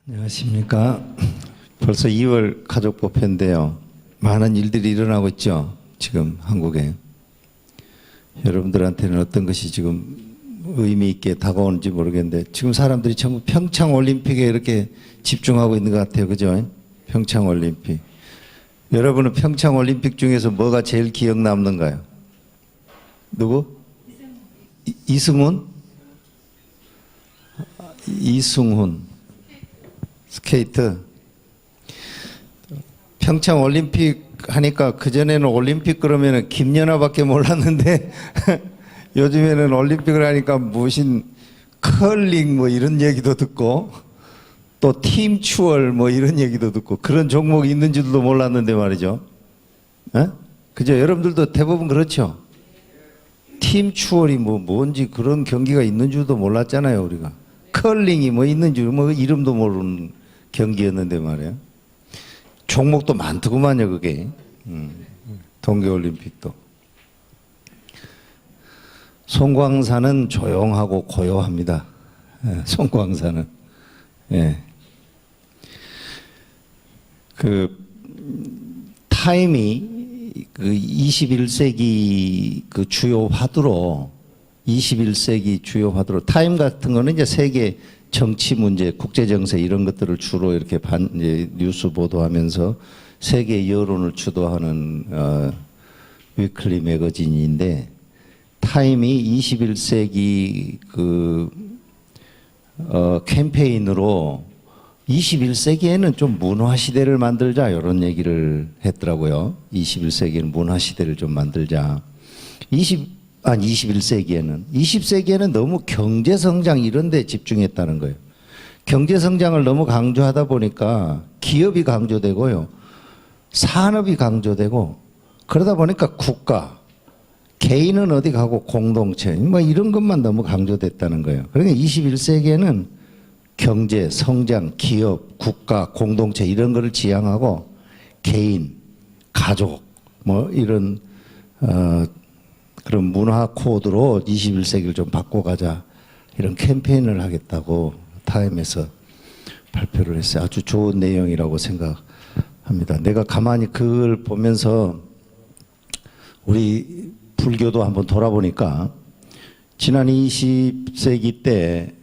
안녕하십니까. 벌써 2월 가족법회인데요. 많은 일들이 일어나고 있죠. 지금 한국에. 여러분들한테는 어떤 것이 지금 의미 있게 다가오는지 모르겠는데 지금 사람들이 전부 평창올림픽에 이렇게 집중하고 있는 것 같아요. 그죠? 평창올림픽. 여러분은 평창올림픽 중에서 뭐가 제일 기억 남는가요? 누구? 이승훈? 이승훈. 스케이트. 평창 올림픽 하니까 그전에는 올림픽 그러면은 김연아밖에 몰랐는데 요즘에는 올림픽을 하니까 무슨 컬링 뭐 이런 얘기도 듣고 또 팀 추월 뭐 이런 얘기도 듣고 그런 종목이 있는 줄도 몰랐는데 말이죠. 에? 그죠? 여러분들도 대부분 그렇죠? 팀 추월이 뭐 뭔지 그런 경기가 있는 줄도 몰랐잖아요, 우리가. 컬링이 뭐 있는 줄 뭐 이름도 모르는 경기였는데 말이에요. 종목도 많더구만요, 그게. 동계올림픽도. 송광산은 조용하고 고요합니다. 예, 송광산은. 예. 그 타임이 그 21세기 그 주요 화두로 21세기 주요 화두로 타임 같은 거는 이제 세계 정치 문제, 국제 정세 이런 것들을 주로 이렇게 이제 뉴스 보도하면서 세계 여론을 주도하는 위클리 매거진인데 타임이 21세기 그 캠페인으로 21세기에는 좀 문화 시대를 만들자 이런 얘기를 했더라고요. 21세기에는 문화 시대를 좀 만들자. 21세기에는. 20세기에는 너무 경제 성장 이런 데 집중했다는 거예요. 경제 성장을 너무 강조하다 보니까 기업이 강조되고요. 산업이 강조되고 그러다 보니까 국가, 개인은 어디 가고 공동체 뭐 이런 것만 너무 강조됐다는 거예요. 그러니까 21세기에는 경제, 성장, 기업, 국가, 공동체 이런 거를 지향하고 개인, 가족 뭐 이런 그런 문화 코드로 21세기를 좀 바꿔가자 이런 캠페인을 하겠다고 타임에서 발표를 했어요. 아주 좋은 내용이라고 생각합니다. 내가 가만히 그걸 보면서 우리 불교도 한번 돌아보니까 지난 20세기 때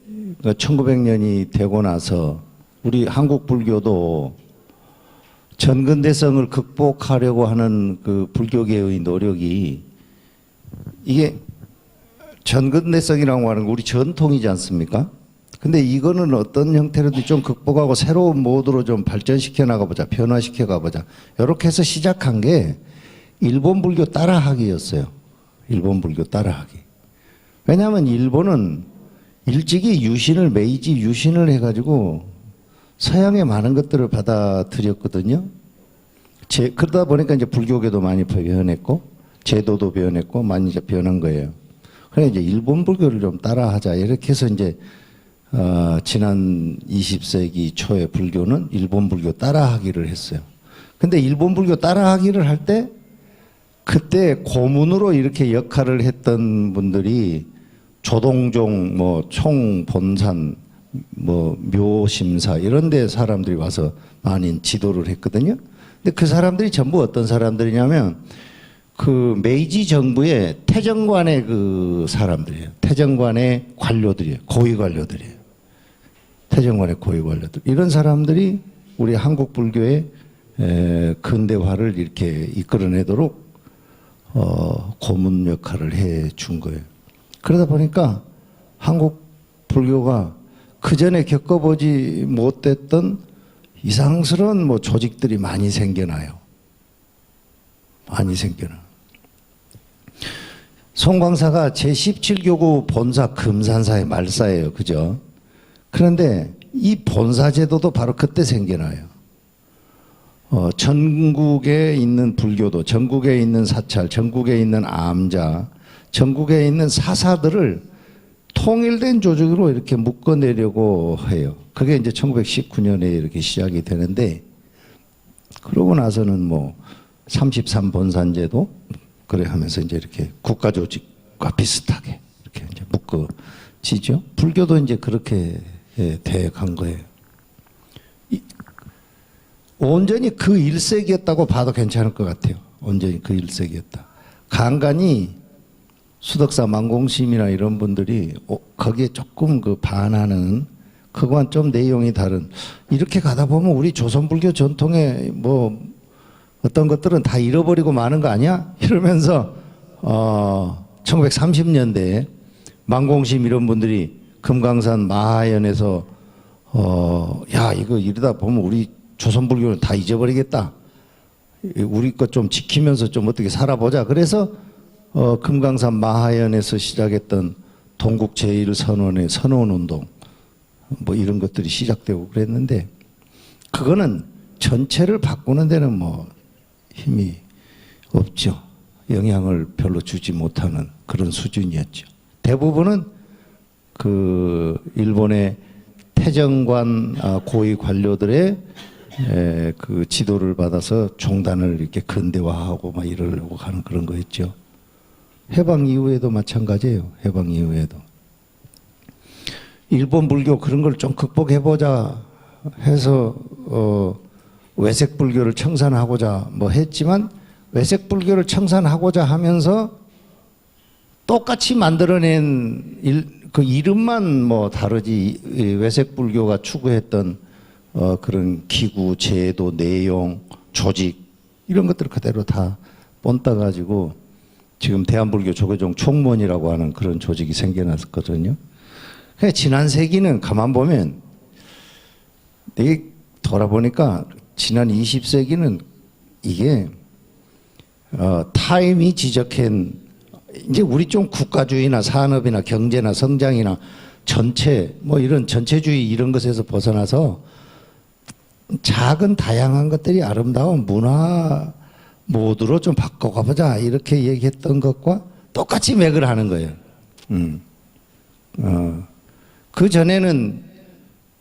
1900년이 되고 나서 우리 한국 불교도 전근대성을 극복하려고 하는 그 불교계의 노력이 이게 전근대성이라고 하는 거 우리 전통이지 않습니까? 근데 이거는 어떤 형태로든 좀 극복하고 새로운 모드로 좀 발전시켜 나가보자, 변화시켜 가보자. 이렇게 해서 시작한 게 일본 불교 따라하기였어요. 일본 불교 따라하기. 왜냐하면 일본은 일찍이 유신을 메이지 유신을 해가지고 서양의 많은 것들을 받아들였거든요. 그러다 보니까 이제 불교계도 많이 변했고 제도도 변했고 많이 이제 변한 거예요. 그래 이제 일본 불교를 좀 따라하자 이렇게 해서 이제 지난 20세기 초에 불교는 일본 불교 따라하기를 했어요. 근데 일본 불교 따라하기를 할 때 그때 고문으로 이렇게 역할을 했던 분들이 조동종, 뭐 총본산, 뭐 묘심사 이런 데 사람들이 와서 많이 지도를 했거든요. 근데 그 사람들이 전부 어떤 사람들이냐면 그 메이지 정부의 태정관의 그 사람들이에요. 태정관의 관료들이에요. 고위 관료들이에요. 태정관의 고위 관료들. 이런 사람들이 우리 한국 불교의 근대화를 이렇게 이끌어내도록 고문 역할을 해 준 거예요. 그러다 보니까 한국 불교가 그전에 겪어보지 못했던 이상스러운 뭐 조직들이 많이 생겨나요. 많이 생겨나. 송광사가 제17교구 본사 금산사의 말사예요. 그죠? 그런데 이 본사 제도도 바로 그때 생겨나요. 전국에 있는 불교도, 전국에 있는 사찰, 전국에 있는 암자, 전국에 있는 사사들을 통일된 조직으로 이렇게 묶어내려고 해요. 그게 이제 1919년에 이렇게 시작이 되는데, 그러고 나서는 뭐 33본산제도 그래 하면서 이제 이렇게 국가조직과 비슷하게 이렇게 이제 묶어지죠. 불교도 이제 그렇게 돼 간 거예요. 온전히 그 일색이었다고 봐도 괜찮을 것 같아요. 온전히 그 일색이었다. 간간히 수덕사 만공심이나 이런 분들이 거기에 조금 그 반하는 그거와는 좀 내용이 다른, 이렇게 가다 보면 우리 조선불교 전통의 뭐 어떤 것들은 다 잃어버리고 마는 거 아니야? 이러면서 1930년대에 만공심 이런 분들이 금강산 마하연에서 야 이거 이러다 보면 우리 조선불교는 다 잊어버리겠다. 우리 것 좀 지키면서 좀 어떻게 살아보자. 그래서 금강산 마하연에서 시작했던 동국 제1선원의 선원운동 뭐 이런 것들이 시작되고 그랬는데, 그거는 전체를 바꾸는 데는 뭐 힘이 없죠. 영향을 별로 주지 못하는 그런 수준이었죠. 대부분은 그 일본의 태정관 고위 관료들의 그 지도를 받아서 종단을 이렇게 근대화하고 막 이러려고 하는 그런 거였죠. 해방 이후에도 마찬가지예요. 해방 이후에도. 일본 불교 그런 걸 좀 극복해보자 해서 외색 불교를 청산하고자 뭐 했지만, 외색 불교를 청산하고자 하면서 똑같이 만들어낸 그 이름만 뭐 다르지, 외색 불교가 추구했던 그런 기구, 제도, 내용, 조직 이런 것들 그대로 다 본따 가지고 지금 대한불교 조계종 총무원이라고 하는 그런 조직이 생겨났거든요. 지난 세기는 가만 보면 되게 돌아보니까 지난 20세기는 이게 타임이 지적한, 이제 우리 좀 국가주의나 산업이나 경제나 성장이나 전체 뭐 이런 전체주의 이런 것에서 벗어나서 작은 다양한 것들이 아름다운 문화 모드로 좀 바꿔가보자 이렇게 얘기했던 것과 똑같이 맥을 하는 거예요. 그 전에는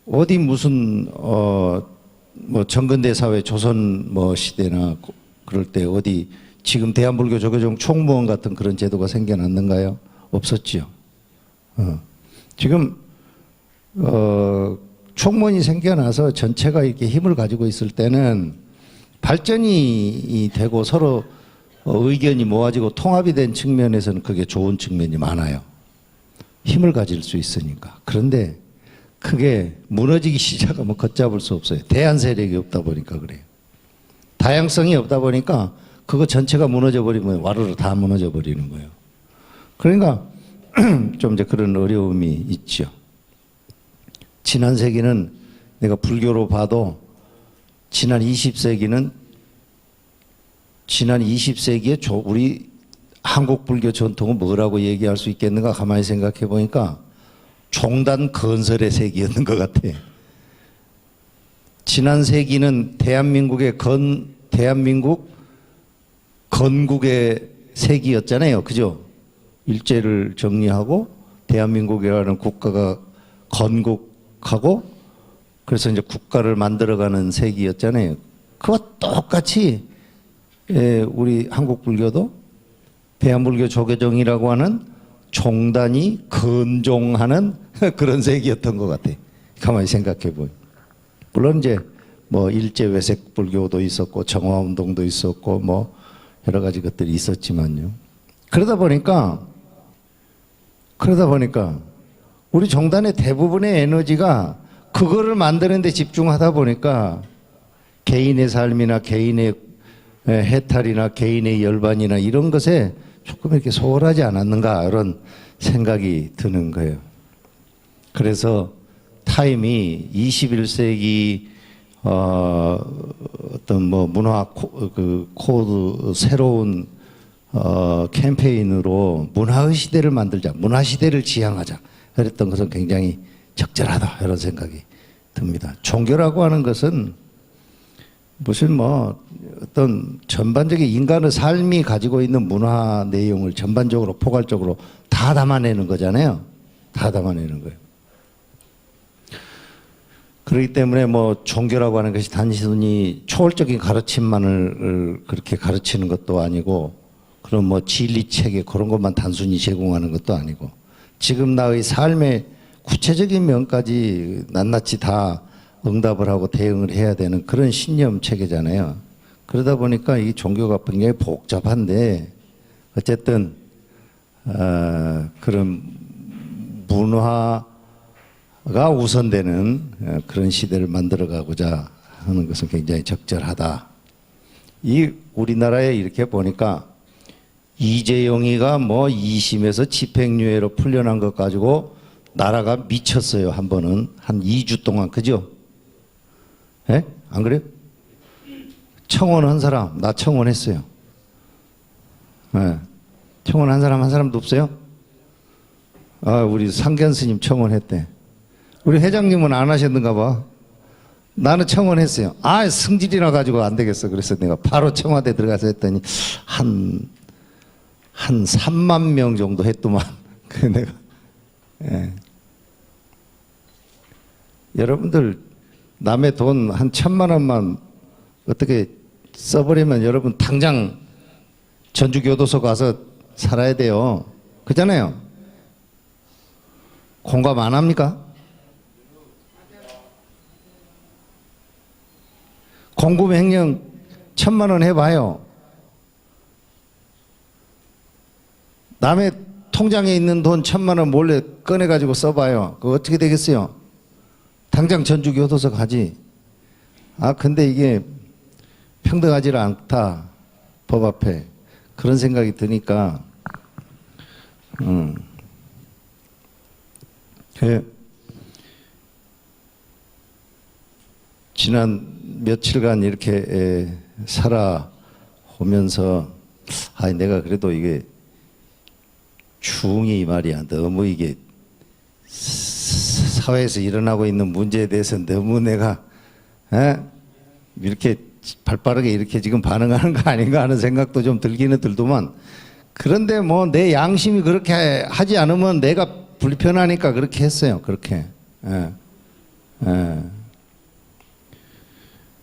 어디 무슨 뭐 정근대 사회 조선 뭐 시대나 그럴 때 어디 지금 대한불교 조계종 총무원 같은 그런 제도가 생겨났는가요? 없었지요. 지금 총무원이 생겨나서 전체가 이렇게 힘을 가지고 있을 때는 발전이 되고 서로 의견이 모아지고 통합이 된 측면에서는 그게 좋은 측면이 많아요. 힘을 가질 수 있으니까. 그런데 그게 무너지기 시작하면 걷잡을 수 없어요. 대안 세력이 없다 보니까 그래요. 다양성이 없다 보니까 그거 전체가 무너져 버리면 와르르 다 무너져 버리는 거예요. 그러니까 좀 이제 그런 어려움이 있죠. 지난 세기는 내가 불교로 봐도 지난 20세기에 우리 한국 불교 전통은 뭐라고 얘기할 수 있겠는가 가만히 생각해 보니까 종단 건설의 세기였는 것 같아. 지난 세기는 대한민국 건국의 세기였잖아요. 그죠? 일제를 정리하고 대한민국이라는 국가가 건국하고 그래서 이제 국가를 만들어가는 세기였잖아요. 그와 똑같이 우리 한국 불교도 대한불교 조계종이라고 하는 종단이 건종하는 그런 세기였던 것 같아요. 가만히 생각해 보면. 물론 이제 뭐 일제 외색 불교도 있었고 정화운동도 있었고 뭐 여러 가지 것들이 있었지만요. 그러다 보니까 우리 종단의 대부분의 에너지가 그거를 만드는 데 집중하다 보니까 개인의 삶이나 개인의 해탈이나 개인의 열반이나 이런 것에 조금 이렇게 소홀하지 않았는가 이런 생각이 드는 거예요. 그래서 타임이 21세기 어떤 뭐 문화 코드 새로운 캠페인으로 문화의 시대를 만들자, 문화 시대를 지향하자 그랬던 것은 굉장히 적절하다 이런 생각이 듭니다. 종교라고 하는 것은 무슨 뭐 어떤 전반적인 인간의 삶이 가지고 있는 문화 내용을 전반적으로 포괄적으로 다 담아내는 거잖아요. 다 담아내는 거예요. 그렇기 때문에 뭐 종교라고 하는 것이 단순히 초월적인 가르침만을 그렇게 가르치는 것도 아니고 그런 뭐 진리 체계 그런 것만 단순히 제공하는 것도 아니고 지금 나의 삶의 구체적인 면까지 낱낱이 다 응답을 하고 대응을 해야 되는 그런 신념 체계잖아요. 그러다 보니까 이 종교가 굉장히 복잡한데 어쨌든 그런 문화가 우선되는 그런 시대를 만들어가고자 하는 것은 굉장히 적절하다. 이 우리나라에 이렇게 보니까 이재용이가 뭐 2심에서 집행유예로 풀려난 것 가지고 나라가 미쳤어요. 한 번은 한 2주 동안. 그죠? 예? 안 그래요? 청원한 사람, 나 청원했어요. 예. 청원한 사람 한 사람도 없어요? 아, 우리 상견 스님 청원했대. 우리 회장님은 안 하셨는가 봐. 나는 청원했어요. 아, 승질이나 가지고 안 되겠어. 그래서 내가 바로 청와대 들어가서 했더니 한 3만 명 정도 했더만. 그 내가. 예. 여러분들 남의 돈 한 1,000만 원만 어떻게 써버리면 여러분 당장 전주교도소 가서 살아야 돼요. 그잖아요. 공감 안 합니까? 공금횡령 1,000만 원 해봐요. 남의 통장에 있는 돈 1,000만 원 몰래 꺼내가지고 써봐요. 그거 어떻게 되겠어요? 당장 전주교도소 가지. 아, 근데 이게 평등하지를 않다. 법 앞에. 그런 생각이 드니까, 지난 며칠간 이렇게 살아오면서, 아, 내가 그래도 이게 중이 말이야. 너무 이게 사회에서 일어나고 있는 문제에 대해서 너무 내가 이렇게 발빠르게 이렇게 지금 반응하는 거 아닌가 하는 생각도 좀 들기는 들더만, 그런데 뭐 내 양심이 그렇게 하지 않으면 내가 불편하니까 그렇게 했어요. 그렇게.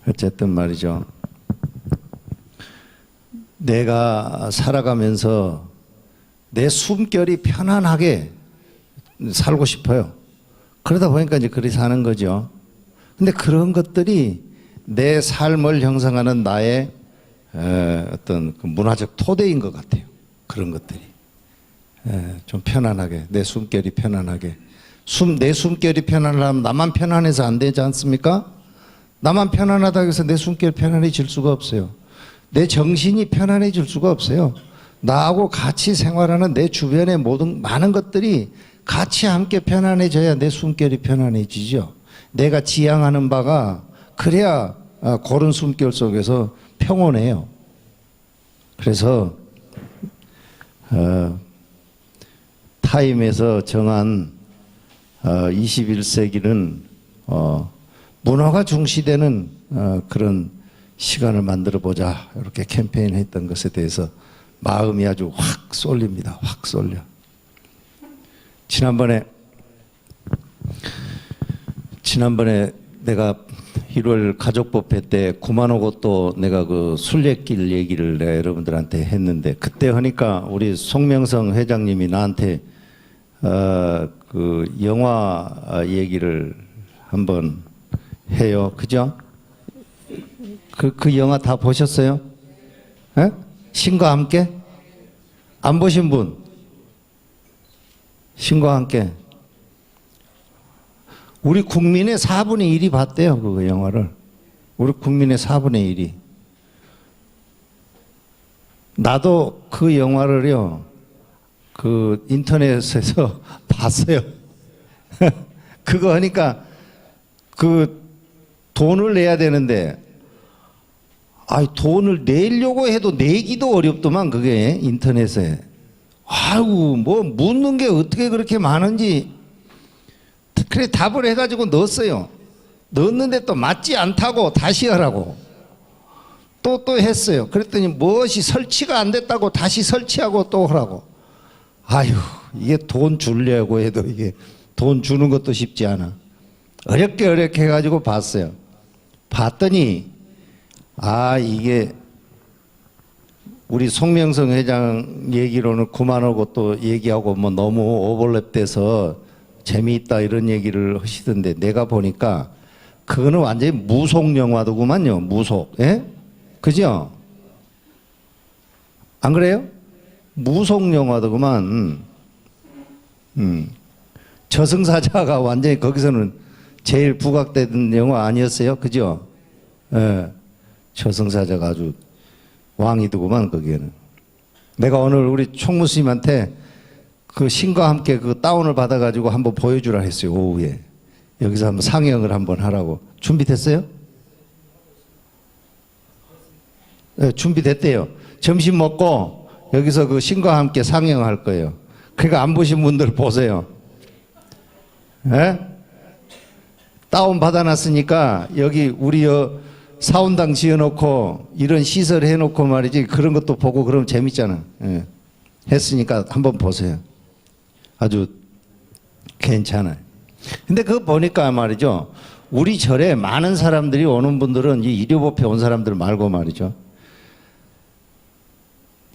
어쨌든 말이죠. 내가 살아가면서 내 숨결이 편안하게 살고 싶어요. 그러다 보니까 이제 그리 사는 거죠. 근데 그런 것들이 내 삶을 형성하는 나의 어떤 그 문화적 토대인 것 같아요. 그런 것들이. 좀 편안하게, 내 숨결이 편안하게. 내 숨결이 편안하면 나만 편안해서 안 되지 않습니까? 나만 편안하다고 해서 내 숨결이 편안해질 수가 없어요. 내 정신이 편안해질 수가 없어요. 나하고 같이 생활하는 내 주변의 모든 많은 것들이 같이 함께 편안해져야 내 숨결이 편안해지죠. 내가 지향하는 바가 그래야 고른 숨결 속에서 평온해요. 그래서 타임에서 정한 21세기는 문화가 중시되는 그런 시간을 만들어 보자, 이렇게 캠페인 했던 것에 대해서 마음이 아주 확 쏠립니다. 확 쏠려. 지난번에 내가 1월 가족법회 때 구만호고 또 내가 그 순례길 얘기를 내가 여러분들한테 했는데, 그때 하니까 우리 송명성 회장님이 나한테 그 영화 얘기를 한번 해요. 그죠? 그 영화 다 보셨어요? 에? 신과 함께? 안 보신 분? 신과 함께. 우리 국민의 4분의 1이 봤대요, 그 영화를. 우리 국민의 4분의 1이. 나도 그 영화를요, 그 인터넷에서 봤어요. 그거 하니까 그 돈을 내야 되는데, 돈을 내려고 해도 내기도 어렵더만, 그게 인터넷에. 아이고, 뭐 묻는 게 어떻게 그렇게 많은지. 그래 답을 해가지고 넣었어요. 넣었는데 또 맞지 않다고 다시 하라고 또 했어요. 그랬더니 무엇이 설치가 안 됐다고 다시 설치하고 또 하라고. 아유, 이게 돈 주려고 해도 이게 돈 주는 것도 쉽지 않아. 어렵게 해가지고 봤어요. 봤더니 이게 우리 송명성 회장 얘기로는 그만하고 또 얘기하고 뭐 너무 오버랩돼서 재미있다 이런 얘기를 하시던데, 내가 보니까 그거는 완전히 무속 영화더구만요. 무속. 예? 그죠? 안 그래요? 무속 영화더구만. 저승사자가 완전히 거기서는 제일 부각되던 영화 아니었어요? 그죠? 예. 저승사자가 아주 왕이더구만, 거기에는. 내가 오늘 우리 총무스님한테 그 신과 함께 그 다운을 받아가지고 한번 보여주라 했어요, 오후에. 여기서 한번 상영을 한번 하라고. 준비됐어요? 네, 준비됐대요. 점심 먹고 여기서 그 신과 함께 상영할 거예요. 그러니까 안 보신 분들 보세요. 예? 다운 받아놨으니까 여기 우리 사운당 지어놓고 이런 시설 해놓고 말이지 그런 것도 보고 그러면 재밌잖아. 예. 했으니까 한번 보세요. 아주 괜찮아요. 근데 그거 보니까 말이죠. 우리 절에 많은 사람들이 오는 분들은 이 일요법회 온 사람들 말고 말이죠.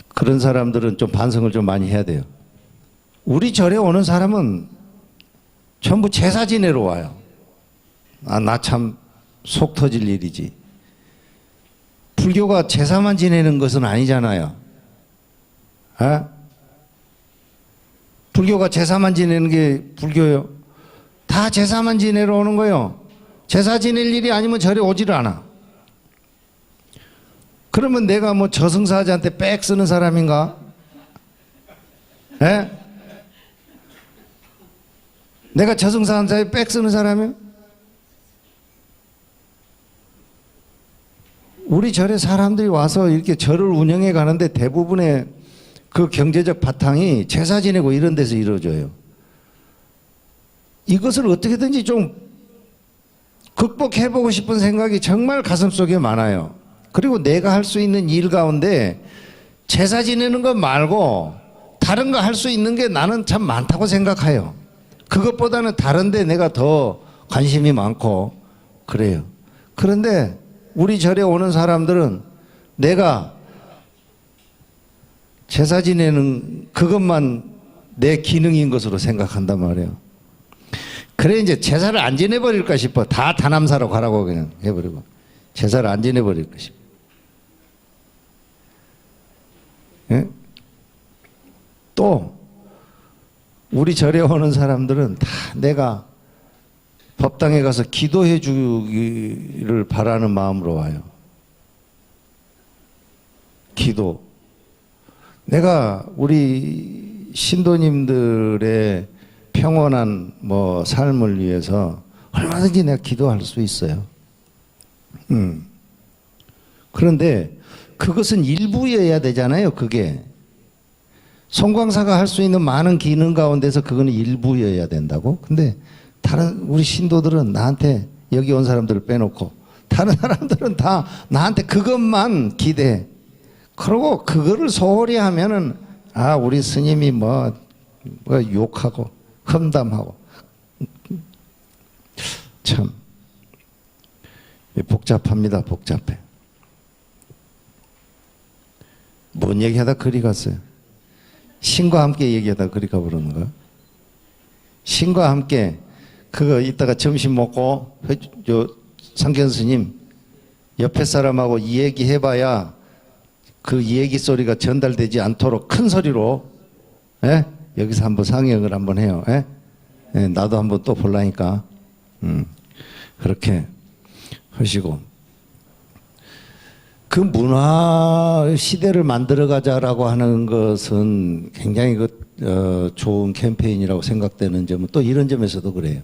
그런 사람들은 좀 반성을 좀 많이 해야 돼요. 우리 절에 오는 사람은 전부 제사 지내러 와요. 나 참 속 터질 일이지. 불교가 제사만 지내는 것은 아니잖아요. 아? 불교가 제사만 지내는 게 불교요. 다 제사만 지내러 오는 거예요. 제사 지낼 일이 아니면 절에 오지를 않아. 그러면 내가 뭐 저승사자한테 빽 쓰는 사람인가? 예? 내가 저승사자한테 빽 쓰는 사람이야? 우리 절에 사람들이 와서 이렇게 절을 운영해 가는데 대부분의 그 경제적 바탕이 제사 지내고 이런 데서 이루어져요. 이것을 어떻게든지 좀 극복해보고 싶은 생각이 정말 가슴속에 많아요. 그리고 내가 할 수 있는 일 가운데 제사 지내는 것 말고 다른 거 할 수 있는 게 나는 참 많다고 생각해요. 그것보다는 다른 데 내가 더 관심이 많고 그래요. 그런데 우리 절에 오는 사람들은 내가 제사 지내는 그것만 내 기능인 것으로 생각한단 말이에요. 그래 이제 제사를 안 지내버릴까 싶어. 다 다남사로 가라고 그냥 해버리고 제사를 안 지내버릴까 싶어. 예? 또 우리 절에 오는 사람들은 다 내가 법당에 가서 기도해 주기를 바라는 마음으로 와요. 기도. 내가 우리 신도님들의 평온한 뭐 삶을 위해서 얼마든지 내가 기도할 수 있어요. 그런데 그것은 일부여야 되잖아요. 그게 송광사가 할 수 있는 많은 기능 가운데서 그거는 일부여야 된다고. 근데 다른 우리 신도들은 나한테 여기 온 사람들을 빼놓고 다른 사람들은 다 나한테 그것만 기대해. 그러고 그거를 소홀히 하면은 아 우리 스님이 뭐 욕하고 험담하고 참 복잡합니다. 복잡해. 뭔 얘기하다 그리 갔어요. 신과 함께 얘기하다 그리 가버리는가? 신과 함께 그거 이따가 점심 먹고 상견 스님 옆에 사람하고 이 얘기 해봐야 그 얘기 소리가 전달되지 않도록 큰 소리로 예? 여기서 한번 상영을 한번 해요. 예? 예, 나도 한번 또 볼라니까 그렇게 하시고 그 문화 시대를 만들어가자라고 하는 것은 굉장히 좋은 캠페인이라고 생각되는 점은 또 이런 점에서도 그래요.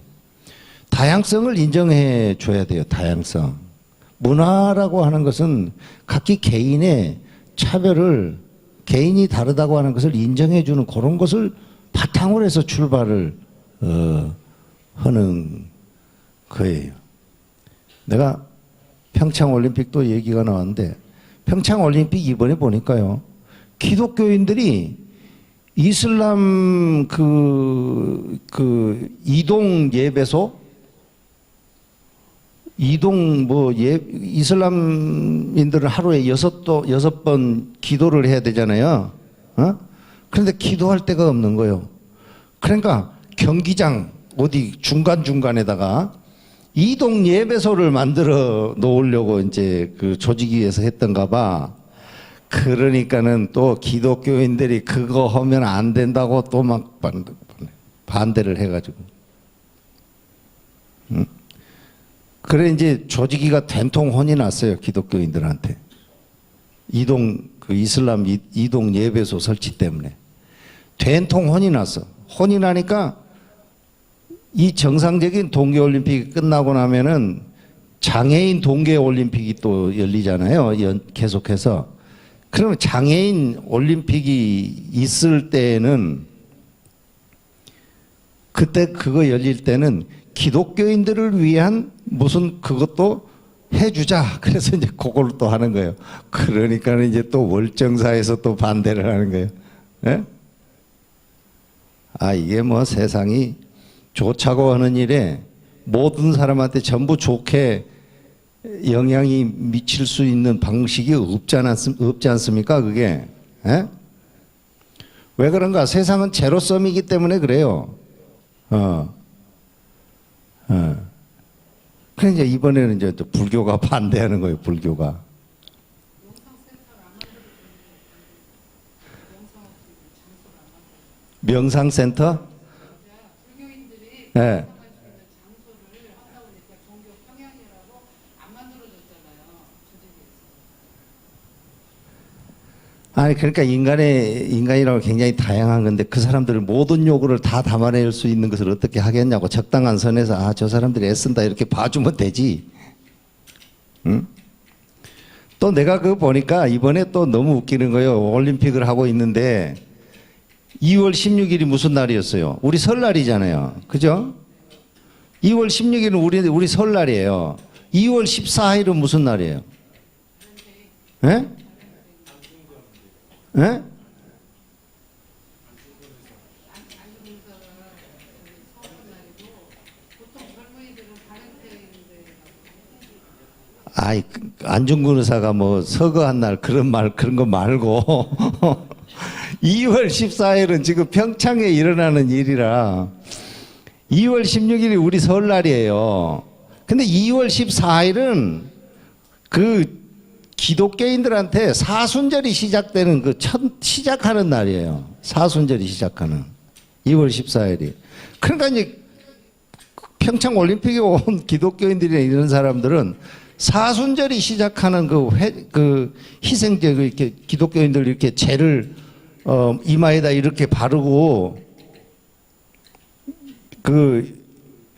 다양성을 인정해 줘야 돼요. 다양성. 문화라고 하는 것은 각기 개인의 차별을 개인이 다르다고 하는 것을 인정해 주는 그런 것을 바탕으로 해서 출발을 하는 거예요. 내가 평창올림픽도 얘기가 나왔는데 평창올림픽 이번에 보니까요. 기독교인들이 이슬람 이동 예배소 이슬람인들은 하루에 6번 기도를 해야 되잖아요. 어? 그런데 기도할 데가 없는 거예요. 그러니까 경기장 어디 중간중간에다가 이동 예배소를 만들어 놓으려고 이제 그 조직위에서 했던가 봐. 그러니까는 또 기독교인들이 그거 하면 안 된다고 또 막 반대를 해가지고. 응? 그래 이제 조직위가 된통 혼이 났어요. 기독교인들한테. 그 이슬람 이동 예배소 설치 때문에. 된통 혼이 났어. 혼이 나니까 이 정상적인 동계올림픽이 끝나고 나면은 장애인 동계올림픽이 또 열리잖아요. 계속해서. 그러면 장애인 올림픽이 있을 때에는 그때 그거 열릴 때는 기독교인들을 위한 무슨 그것도 해주자. 그래서 이제 그걸 또 하는 거예요. 그러니까 이제 또 월정사에서 또 반대를 하는 거예요. 예? 아, 이게 뭐 세상이 좋자고 하는 일에 모든 사람한테 전부 좋게 영향이 미칠 수 있는 방식이 없지 않습니까? 그게. 예? 왜 그런가? 세상은 제로섬이기 때문에 그래요. 그래 이제 이번에는 이제 또 불교가 반대하는 거예요. 불교가. 명상센터? 네. 아니 그러니까 인간이라고 굉장히 다양한 건데 그 사람들을 모든 요구를 다 담아낼 수 있는 것을 어떻게 하겠냐고. 적당한 선에서 아, 저 사람들이 애쓴다 이렇게 봐주면 되지. 응? 또 내가 그거 보니까 이번에 또 너무 웃기는 거예요. 올림픽을 하고 있는데 2월 16일이 무슨 날이었어요? 우리 설날이잖아요. 그죠? 2월 16일은 우리 설날이에요. 2월 14일은 무슨 날이에요? 예? 예? 아이, 안중근 의사가 뭐 서거한 날 그런 거 말고 2월 14일은 지금 평창에 일어나는 일이라 2월 16일이 우리 설날이에요. 근데 2월 14일은 그 기독교인들한테 사순절이 시작되는 시작하는 날이에요. 사순절이 시작하는 2월 14일이. 그러니까 이제 평창 올림픽에 온 기독교인들이나 이런 사람들은 사순절이 시작하는 그 희생제 이렇게 기독교인들 이렇게 죄를 이마에다 이렇게 바르고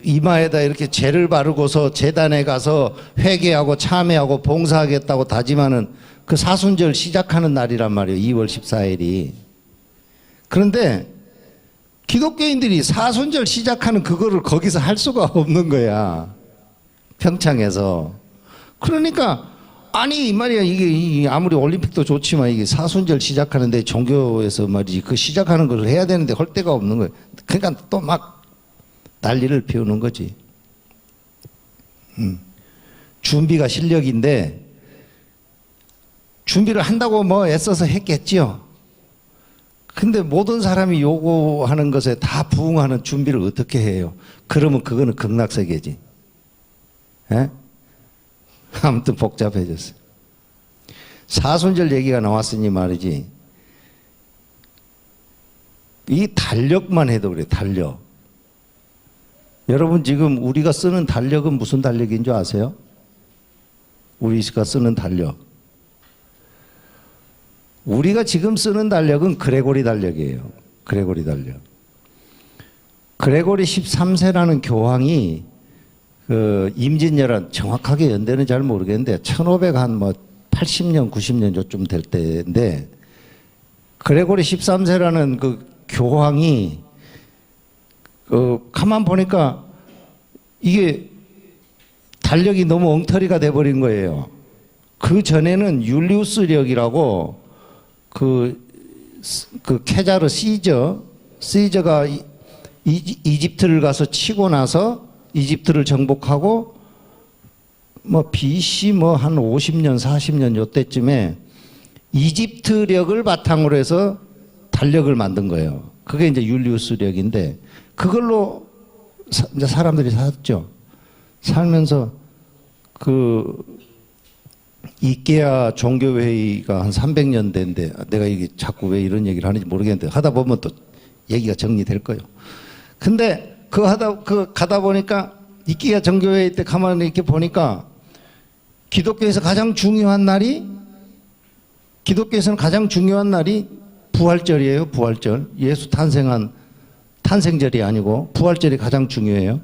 이마에다 이렇게 죄를 바르고서 제단에 가서 회개하고 참회하고 봉사하겠다고 다짐하는 그 사순절 시작하는 날이란 말이에요. 2월 14일이. 그런데 기독교인들이 사순절 시작하는 그거를 거기서 할 수가 없는 거야. 평창에서. 그러니까 아니 이 말이야. 이게 아무리 올림픽도 좋지만 이게 사순절 시작하는데 종교에서 말이지 그 시작하는 걸 해야 되는데 할 데가 없는 거예요. 그러니까 또 막 난리를 피우는 거지. 준비가 실력인데 준비를 한다고 뭐 애써서 했겠지요. 근데 모든 사람이 요구하는 것에 다 부응하는 준비를 어떻게 해요? 그러면 그거는 극락세계지. 예? 아무튼 복잡해졌어요. 사순절 얘기가 나왔으니 말이지. 이 달력만 해도 그래, 달력. 여러분 지금 우리가 쓰는 달력은 무슨 달력인 줄 아세요? 우리가 쓰는 달력. 우리가 지금 쓰는 달력은 그레고리 달력이에요. 그레고리 달력. 그레고리 13세라는 교황이 임진왜란 정확하게 연대는 잘 모르겠는데 1580년 90년 요쯤 될 때인데 그레고리 13세라는 그 교황이 가만 보니까 이게 달력이 너무 엉터리가 돼버린 거예요. 그 전에는 율리우스력이라고 그 케자르 시저가 이집트를 가서 치고 나서 이집트를 정복하고 뭐 BC 뭐 한 50년 40년 요때쯤에 이집트력을 바탕으로 해서 달력을 만든 거예요. 그게 이제 율리우스력인데 그걸로 이제 사람들이 샀죠. 살면서 이케아 종교회의가 한 300년 된데 내가 이게 자꾸 왜 이런 얘기를 하는지 모르겠는데 하다 보면 또 얘기가 정리될 거예요. 근데 가다 보니까 이케아 종교회의 때 가만히 이렇게 보니까 기독교에서는 가장 중요한 날이 부활절이에요. 부활절. 예수 탄생절이 아니고 부활절이 가장 중요해요.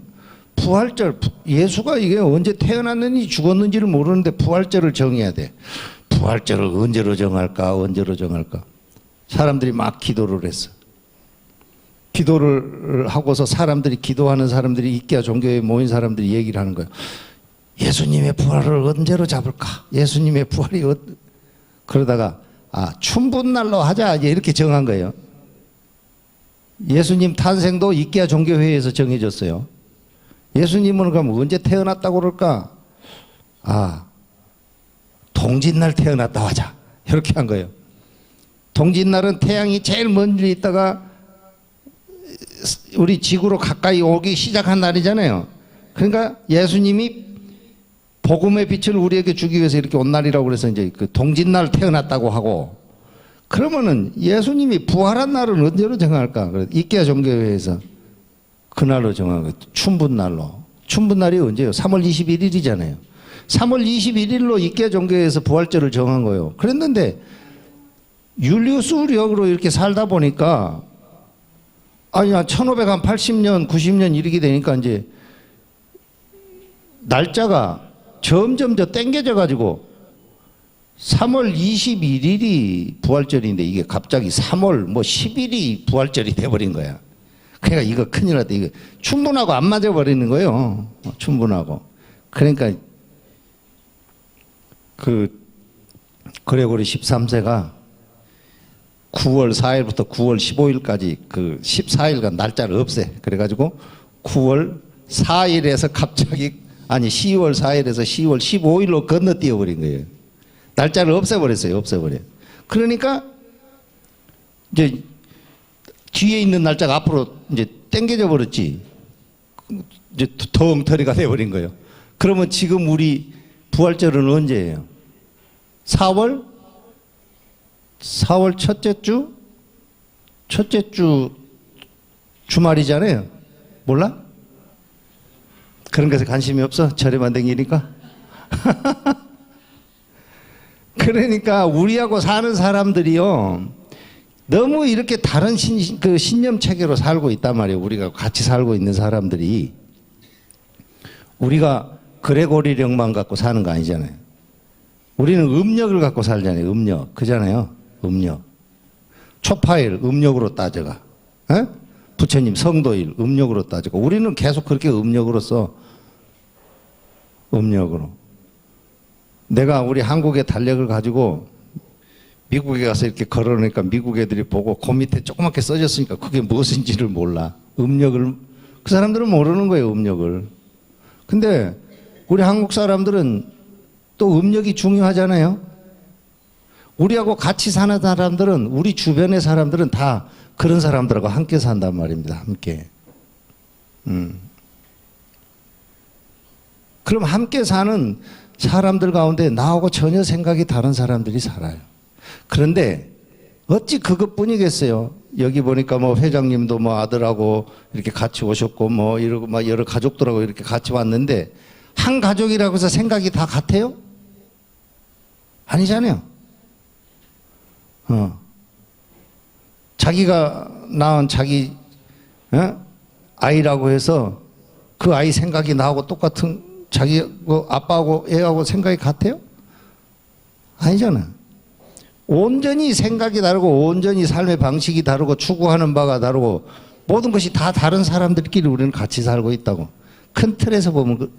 부활절, 예수가 이게 언제 태어났는지 죽었는지를 모르는데 부활절을 정해야 돼. 부활절을 언제로 정할까? 사람들이 막 기도를 했어. 기도를 하고서 기도하는 사람들이 이케아 종교에 모인 사람들이 얘기를 하는 거예요. 예수님의 부활을 언제로 잡을까? 예수님의 부활이 그러다가 춘분날로 하자 이렇게 정한 거예요. 예수님 탄생도 이케아 종교회의에서 정해졌어요. 예수님은 그럼 언제 태어났다고 그럴까? 동짓날 태어났다 하자 이렇게 한 거예요. 동짓날은 태양이 제일 멀리 있다가 우리 지구로 가까이 오기 시작한 날이잖아요. 그러니까 예수님이 복음의 빛을 우리에게 주기 위해서 이렇게 온 날이라고 그래서 이제 그 동짓날 태어났다고 하고, 그러면은 예수님이 부활한 날은 언제로 정할까? 그래서 이케아 종교회에서 그날로 정한 거예요. 춘분날로. 춘분날이 언제예요? 3월 21일이잖아요. 3월 21일로 이케아 종교회에서 부활절을 정한 거예요. 그랬는데 율리우스 우리역으로 이렇게 살다 보니까 1580년, 90년 이렇게 되니까 이제 날짜가 점점 더 땡겨져 가지고 3월 21일이 부활절인데 이게 갑자기 3월 10일이 부활절이 돼버린 거야. 그러니까 이거 큰일 났다. 이거 춘분하고 안 맞아버리는 거예요. 춘분하고. 그러니까 그레고리 13세가 9월 4일부터 9월 15일까지 그 14일간 날짜를 없애. 그래가지고 9월 4일에서 갑자기 10월 4일에서 10월 15일로 건너뛰어 버린 거예요. 날짜를 없애버렸어요. 그러니까 이제 뒤에 있는 날짜가 앞으로 이제 당겨져 버렸지. 이제 덩터리가 돼버린 거예요. 그러면 지금 우리 부활절은 언제예요? 4월 첫째 주 주말이잖아요. 몰라? 그런 것에 관심이 없어? 절에만 댕기니까? 그러니까 우리하고 사는 사람들이요, 너무 이렇게 다른 신념 체계로 살고 있단 말이에요. 우리가 같이 살고 있는 사람들이. 우리가 그레고리령만 갖고 사는 거 아니잖아요. 우리는 음력을 갖고 살잖아요. 음력. 그잖아요. 음력. 초파일 음력으로 따져가. 에? 부처님 성도일 음력으로 따지고, 우리는 계속 그렇게 음력으로 써. 음력으로. 내가 우리 한국의 달력을 가지고 미국에 가서 이렇게 걸어놓으니까 미국 애들이 보고 그 밑에 조그맣게 써졌으니까 그게 무엇인지를 몰라. 음력을. 그 사람들은 모르는 거예요. 음력을. 근데 우리 한국 사람들은 또 음력이 중요하잖아요. 우리하고 같이 사는 사람들은, 우리 주변의 사람들은 다 그런 사람들하고 함께 산단 말입니다. 함께. 그럼 함께 사는 사람들 가운데 나하고 전혀 생각이 다른 사람들이 살아요. 그런데 어찌 그것뿐이겠어요. 여기 보니까 회장님도 아들하고 이렇게 같이 오셨고 이러고 여러 가족들하고 이렇게 같이 왔는데 한 가족이라고 해서 생각이 다 같아요? 아니잖아요. 자기가 낳은 자기 아이라고 해서 그 아이 생각이 나하고 똑같은, 자기 아빠하고 애하고 생각이 같아요? 아니잖아. 온전히 생각이 다르고 온전히 삶의 방식이 다르고 추구하는 바가 다르고 모든 것이 다 다른 사람들끼리 우리는 같이 살고 있다고. 큰 틀에서 보면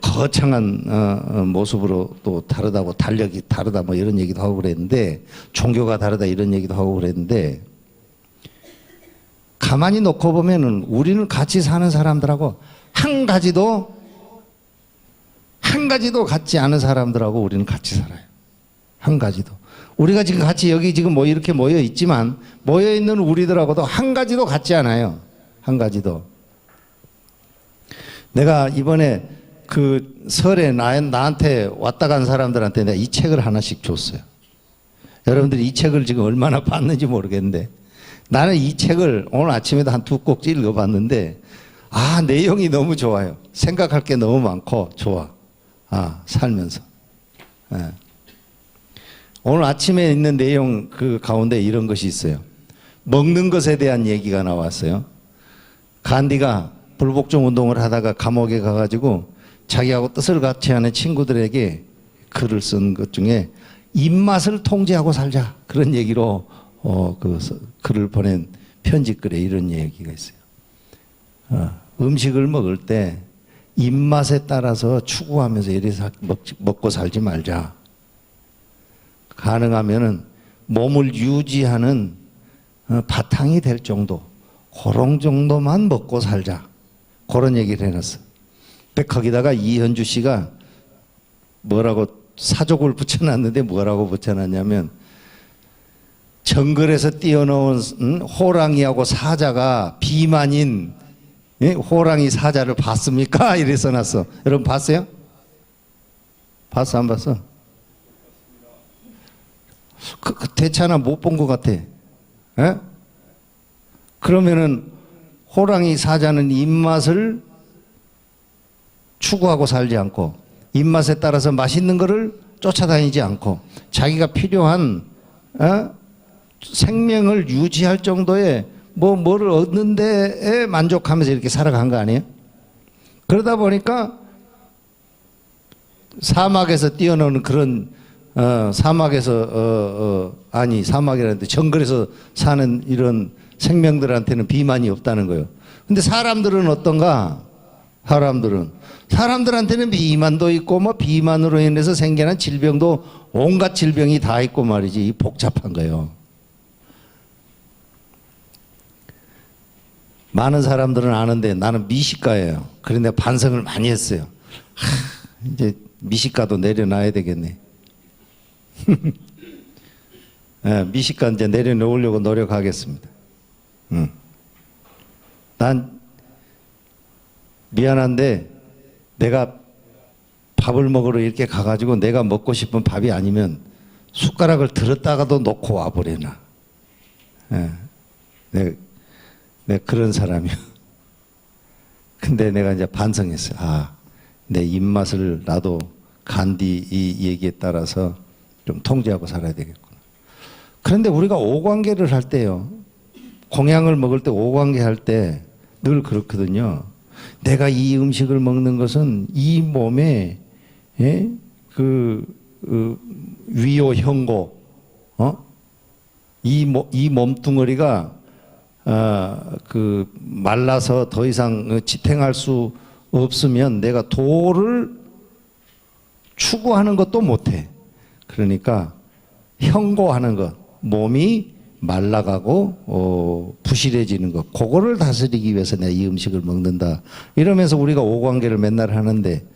거창한 모습으로 또 다르다고, 달력이 다르다 이런 얘기도 하고 그랬는데, 종교가 다르다 이런 얘기도 하고 그랬는데, 가만히 놓고 보면은 우리는 같이 사는 사람들하고 한 가지도 같지 않은 사람들하고 우리는 같이 살아요. 한 가지도. 우리가 지금 같이 여기 지금 이렇게 모여 있지만 모여 있는 우리들하고도 한 가지도 같지 않아요. 한 가지도. 내가 이번에 그 설에 나한테 왔다 간 사람들한테 내가 이 책을 하나씩 줬어요. 여러분들이 이 책을 지금 얼마나 봤는지 모르겠는데 나는 이 책을 오늘 아침에도 한 2꼭지 읽어봤는데 내용이 너무 좋아요. 생각할 게 너무 많고 좋아. 살면서. 예. 오늘 아침에 있는 내용 그 가운데 이런 것이 있어요. 먹는 것에 대한 얘기가 나왔어요. 간디가 불복종 운동을 하다가 감옥에 가가지고 자기하고 뜻을 같이 하는 친구들에게 글을 쓴 것 중에 입맛을 통제하고 살자 그런 얘기로 글을 보낸 편지글에 이런 얘기가 있어요. 음식을 먹을 때 입맛에 따라서 추구하면서 이래서 먹고 살지 말자. 가능하면은 몸을 유지하는 바탕이 될 정도, 그런 정도만 먹고 살자. 그런 얘기를 해놨어. 근데 거기다가 이현주 씨가 뭐라고 사족을 붙여놨는데 뭐라고 붙여놨냐면 정글에서 뛰어나온 호랑이하고 사자가 비만인 호랑이 사자를 봤습니까? 이래 써놨어. 여러분 봤어요? 봤어 안 봤어? 대차나 못 본 것 같아. 에? 그러면은 호랑이 사자는 입맛을 추구하고 살지 않고 입맛에 따라서 맛있는 거를 쫓아다니지 않고 자기가 필요한 생명을 유지할 정도의 뭐를 얻는 데에 만족하면서 이렇게 살아간 거 아니에요? 그러다 보니까 사막에서 뛰어노는 그런 사막이라는데 정글에서 사는 이런 생명들한테는 비만이 없다는 거예요. 근데 사람들은 어떤가? 사람들한테는 비만도 있고 뭐 비만으로 인해서 생겨난 질병도 온갖 질병이 다 있고 말이지. 복잡한 거예요. 많은 사람들은 아는데 나는 미식가예요. 그런데 반성을 많이 했어요. 이제 미식가도 내려놔야 되겠네. 네, 미식가 이제 내려놓으려고 노력하겠습니다. 난 미안한데 내가 밥을 먹으러 이렇게 가가지고 내가 먹고 싶은 밥이 아니면 숟가락을 들었다가도 놓고 와버려나. 네, 내 그런 사람이야. 근데 내가 이제 반성했어요. 내 입맛을 나도 간디 이 얘기에 따라서 좀 통제하고 살아야 되겠구나. 그런데 우리가 오관계를 할 때요, 공양을 먹을 때 오관계 할 때 늘 그렇거든요. 내가 이 음식을 먹는 것은 이 몸에 위호 형고, 이 몸뚱어리가 말라서 더 이상 지탱할 수 없으면 내가 도를 추구하는 것도 못해. 그러니까 형고하는 것, 몸이 말라가고 부실해지는 것, 그거를 다스리기 위해서 내가 이 음식을 먹는다. 이러면서 우리가 오관계를 맨날 하는데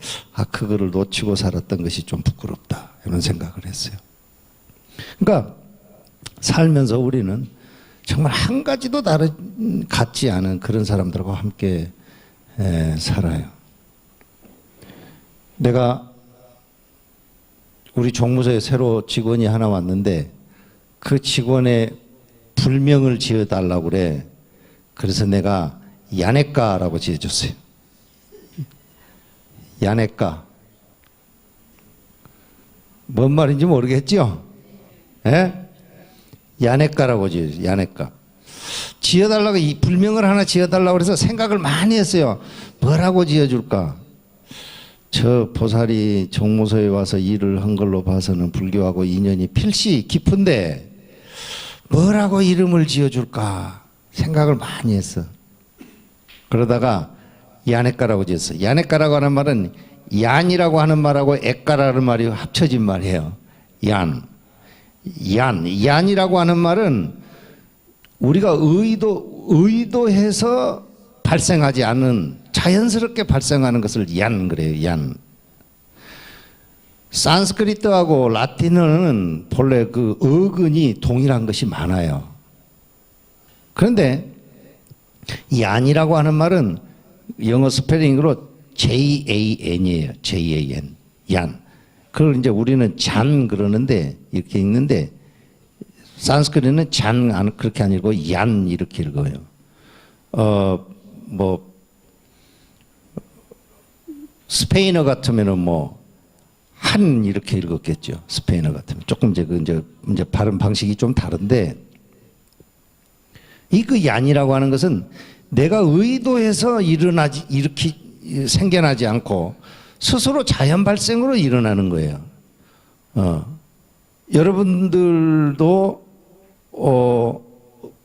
그거를 놓치고 살았던 것이 좀 부끄럽다. 이런 생각을 했어요. 그러니까 살면서 우리는 정말 한 가지도 같지 않은 그런 사람들과 함께 살아요. 내가 우리 종무소에 새로 직원이 하나 왔는데 그 직원의 불명을 지어달라고 그래. 그래서 내가 야네까라고 지어줬어요. 야네까. 뭔 말인지 모르겠죠? 야네까라고 지어줬어요. 야네까. 지어달라고, 이 불명을 하나 지어달라고 그래서 생각을 많이 했어요. 뭐라고 지어줄까? 저 보살이 종무소에 와서 일을 한 걸로 봐서는 불교하고 인연이 필시 깊은데 뭐라고 이름을 지어줄까 생각을 많이 했어. 그러다가 야네까라고 지었어. 야네까라고 하는 말은 얀이라고 하는 말하고 액가라는 말이 합쳐진 말이에요. 얀이라고 하는 말은 우리가 의도해서 발생하지 않은, 자연스럽게 발생하는 것을 얀 그래요. 얀. 산스크리트하고 라틴어는 본래 그 어근이 동일한 것이 많아요. 그런데 얀이라고 하는 말은 영어 스펠링으로 JAN이에요. JAN. 얀. 그걸 이제 우리는 잔 그러는데 이렇게 읽는데 산스크리트는 잔 그렇게 안 읽고 얀 이렇게 읽어요. 뭐 스페인어 같으면은 뭐 한 이렇게 읽었겠죠. 스페인어 같으면 조금 이제 발음 방식이 좀 다른데 이 그 얀이라고 하는 것은 내가 의도해서 이렇게 생겨나지 않고 스스로 자연 발생으로 일어나는 거예요. 여러분들도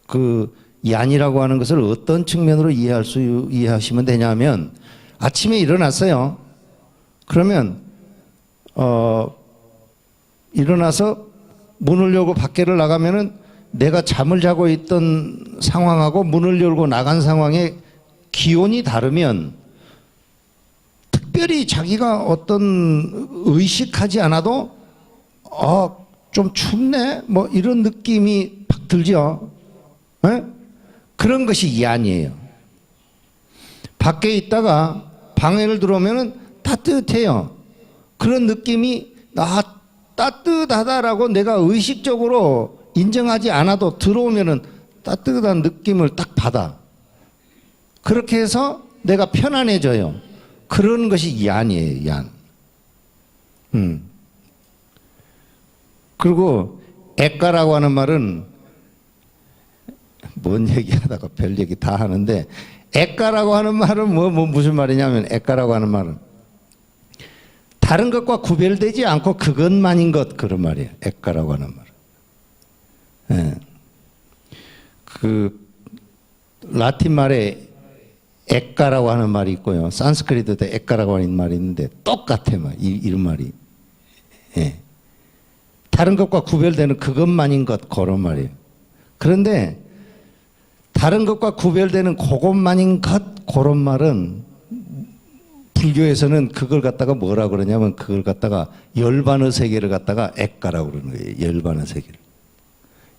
그 얀이라고 하는 것을 어떤 측면으로 이해하시면 되냐면 아침에 일어났어요. 그러면 일어나서 문을 열고 밖에를 나가면은 내가 잠을 자고 있던 상황하고 문을 열고 나간 상황의 기온이 다르면 특별히 자기가 어떤 의식하지 않아도 좀 춥네 뭐 이런 느낌이 팍 들죠. 네? 그런 것이 얀이에요. 밖에 있다가 방에를 들어오면은 따뜻해요. 그런 느낌이 따뜻하다라고 내가 의식적으로 인정하지 않아도 들어오면은 따뜻한 느낌을 딱 받아. 그렇게 해서 내가 편안해져요. 그런 것이 얀이에요, 얀. 그리고 액가라고 하는 말은 뭔 얘기하다가 별 얘기 다 하는데 액가라고 하는 말은 무슨 말이냐면 액가라고 하는 말은 다른 것과 구별되지 않고 그것만인 것 그런 말이에요. 액가라고 하는 말. 예. 그 라틴 말에 액가라고 하는 말이 있고요. 산스크리트도 액가라고 하는 말이 있는데 똑같아 말. 이런 말이. 예. 다른 것과 구별되는 그것만인 것 그런 말이에요. 그런데 다른 것과 구별되는 그것만인 것 그런 말은 불교에서는 그걸 갖다가 뭐라 그러냐면 그걸 갖다가 열반의 세계를 갖다가 액가라고 그러는 거예요. 열반의 세계를.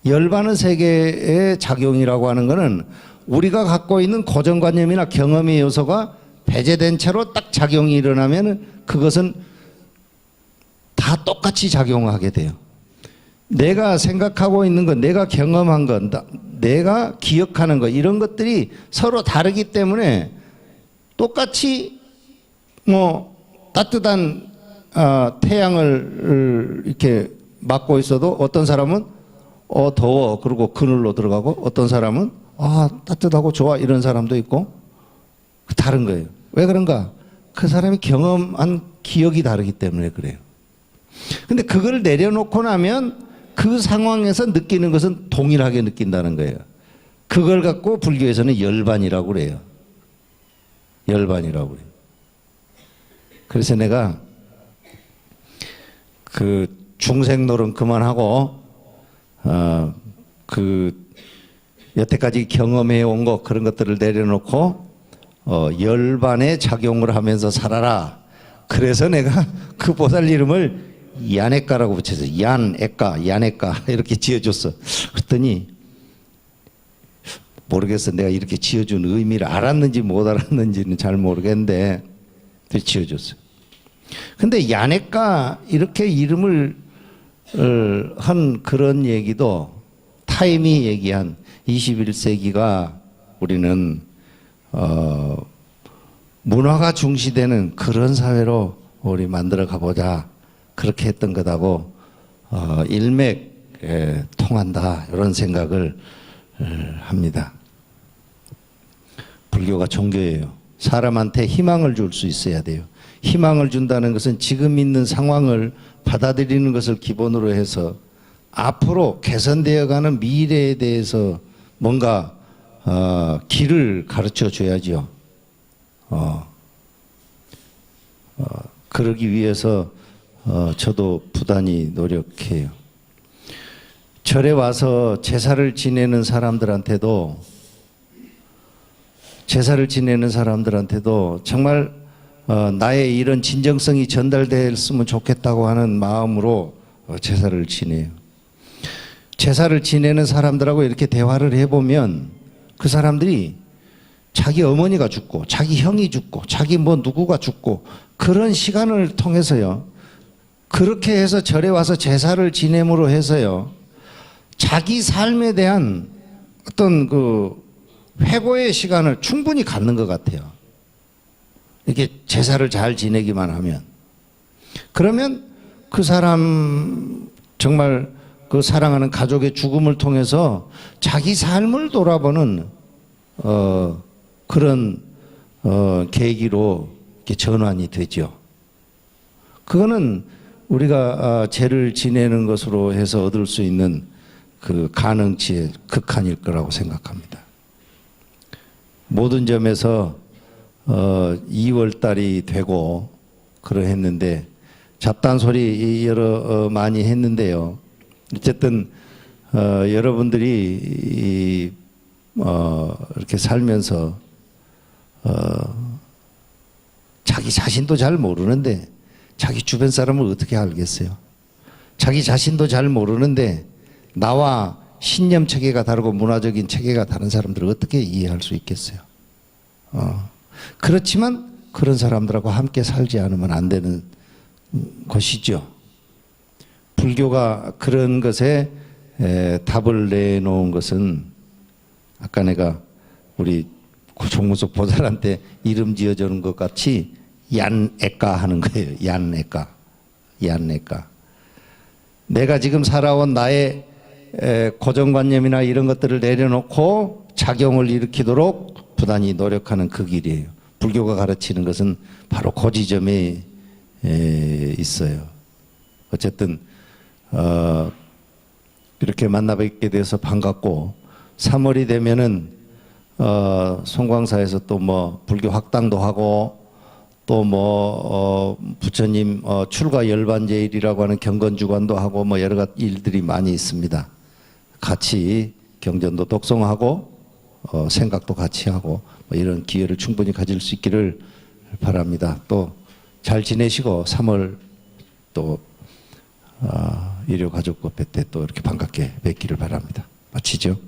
열반의 세계의 작용이라고 하는 거는 우리가 갖고 있는 고정관념이나 경험의 요소가 배제된 채로 딱 작용이 일어나면 그것은 다 똑같이 작용하게 돼요. 내가 생각하고 있는 것, 내가 경험한 것, 내가 기억하는 것 이런 것들이 서로 다르기 때문에 똑같이 뭐 따뜻한 태양을 이렇게 맞고 있어도 어떤 사람은 더워 그러고 그늘로 들어가고 어떤 사람은 따뜻하고 좋아 이런 사람도 있고 다른 거예요. 왜 그런가? 그 사람이 경험한 기억이 다르기 때문에 그래요. 근데 그걸 내려놓고 나면 그 상황에서 느끼는 것은 동일하게 느낀다는 거예요. 그걸 갖고 불교에서는 열반이라고 그래요. 열반이라고 그래요. 그래서 내가 그 중생노릇 그만하고 그 여태까지 경험해 온 거 그런 것들을 내려놓고 열반의 작용을 하면서 살아라. 그래서 내가 그 보살 이름을 얀액가라고 붙여서 얀액가, 얀액가 이렇게 지어줬어. 그랬더니 모르겠어. 내가 이렇게 지어준 의미를 알았는지 못 알았는지는 잘 모르겠는데 지어줬어. 근데 얀액가 이렇게 이름을 한 그런 얘기도 타임이 얘기한 21세기가 우리는 문화가 중시되는 그런 사회로 우리 만들어 가보자 그렇게 했던 것하고 일맥 통한다 이런 생각을 합니다. 불교가 종교예요. 사람한테 희망을 줄 수 있어야 돼요. 희망을 준다는 것은 지금 있는 상황을 받아들이는 것을 기본으로 해서 앞으로 개선되어가는 미래에 대해서 뭔가 길을 가르쳐 줘야죠. 그러기 위해서 저도 부단히 노력해요. 절에 와서 제사를 지내는 사람들한테도 정말 나의 이런 진정성이 전달됐으면 좋겠다고 하는 마음으로 제사를 지내요. 제사를 지내는 사람들하고 이렇게 대화를 해보면 그 사람들이 자기 어머니가 죽고 자기 형이 죽고 자기 뭐 누구가 죽고 그런 시간을 통해서요. 그렇게 해서 절에 와서 제사를 지냄으로 해서요. 자기 삶에 대한 어떤 그 회고의 시간을 충분히 갖는 것 같아요. 이렇게 제사를 잘 지내기만 하면. 그러면 그 사람 정말 그 사랑하는 가족의 죽음을 통해서 자기 삶을 돌아보는 그런 계기로 이렇게 전환이 되죠. 그거는 우리가 제를 지내는 것으로 해서 얻을 수 있는 그 가능치의 극한일 거라고 생각합니다. 모든 점에서 2월 달이 되고 그러했는데 잡단 소리 여러 많이 했는데요. 어쨌든 여러분들이 이렇게 살면서 자기 자신도 잘 모르는데 자기 주변 사람을 어떻게 알겠어요? 자기 자신도 잘 모르는데 나와 신념 체계가 다르고 문화적인 체계가 다른 사람들을 어떻게 이해할 수 있겠어요? 그렇지만 그런 사람들하고 함께 살지 않으면 안 되는 것이죠. 불교가 그런 것에 답을 내놓은 것은 아까 내가 우리 종무석 보살한테 이름 지어주는 것 같이 얀에까 하는 거예요. 얀에까. 내가 지금 살아온 나의 고정관념이나 이런 것들을 내려놓고 작용을 일으키도록 부단히 노력하는 그 길이에요. 불교가 가르치는 것은 바로 그 지점에 있어요. 어쨌든 이렇게 만나뵙게 돼서 반갑고 3월이 되면은 송광사에서 또 뭐 불교 학당도 하고 또 뭐 부처님 출가 열반제일이라고 하는 경건주관도 하고 뭐 여러 가지 일들이 많이 있습니다. 같이 경전도 독송하고 생각도 같이 하고 뭐 이런 기회를 충분히 가질 수 있기를 바랍니다. 또 잘 지내시고 3월 또 일요 가족법회 때 또 이렇게 반갑게 뵙기를 바랍니다. 마치죠.